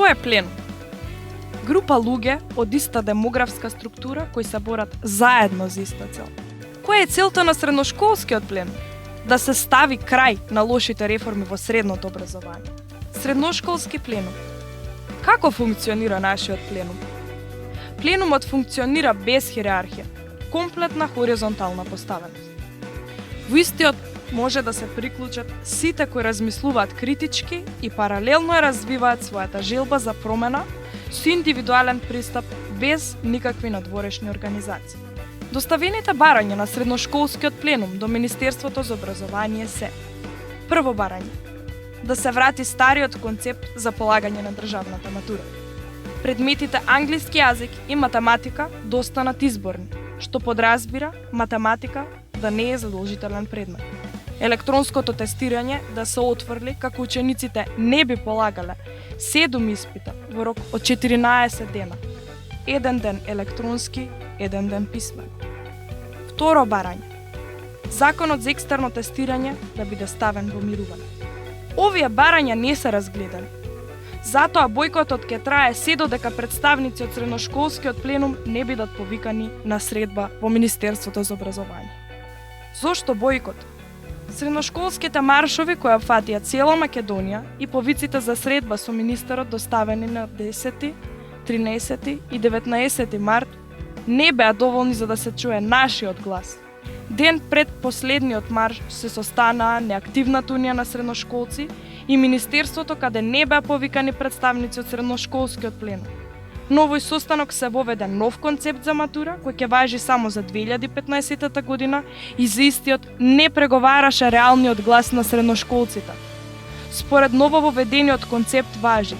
Што е пленум? Група луѓе од иста демографска структура кои се борат заедно за иста цел. Која е целта на средношколскиот пленум? Да се стави крај на лошите реформи во средното образование. Средношколски пленум. Како функционира нашиот пленум? Пленумот функционира без хиерархија, комплетна хоризонтална поставеност. Во истиот може да се приклучат сите кои размислуваат критички и паралелно ја развиваат својата желба за промена со индивидуален пристап без никакви надворешни организации. Доставените барања на средношколскиот пленум до Министерството за образование се: прво барање, да се врати стариот концепт за полагање на државната матура. Предметите англиски јазик и математика да останат изборни, што подразбира математика да не е задолжителен предмет. Електронското тестирање да се отврли како учениците не би полагале 7 испита во рок од 14 дена. Еден ден електронски, еден ден писмен. Второ барање. Законот за екстерно тестирање да биде ставен во мирување. Овие барања не се разгледани. Затоа бојкотот ќе трае се додека представници од средношколскиот пленум не бидат повикани на средба во Министерството за образование. Зошто бојкот? Средношколските маршови кои опфатија цела Македонија и повиците за средба со министерот доставени на 10, 13 и 19 март не беа доволни за да се чуе нашиот глас. Ден пред последниот марш се состанаа неактивната унија на средношколци и Министерството каде не беа повикани представници од средношколскиот пленум. На овој состанок се воведе нов концепт за матура, кој ќе важи само за 2015 година и за истиот не преговараше реалниот глас на средношколците. Според новововедениот концепт важи: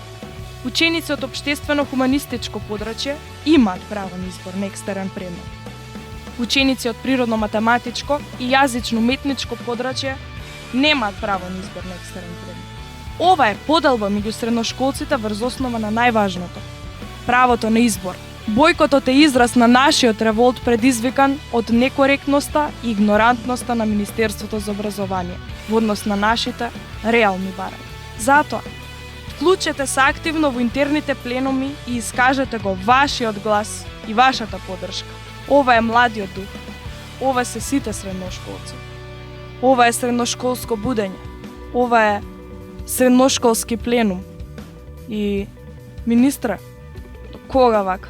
ученици од општествено-хуманистичко подрачје имаат право на избор на екстерен предмет. Ученици од природно-математичко и јазично-уметничко подрачје немаат право на избор на екстерен предмет. Ова е поделба меѓу средношколците врз основа на најважното – правото на избор. Бојкотот е израз на нашиот револт предизвикан од некоректноста и игнорантноста на Министерството за образование во однос на нашите реални барања. Затоа, вклучете се активно во интерните пленуми и искажете го вашиот глас и вашата поддршка. Ова е младиот дух. Ова се сите средношколци. Ова е средношколско будење. Ова е средношколски пленум. И министре, до кога вака?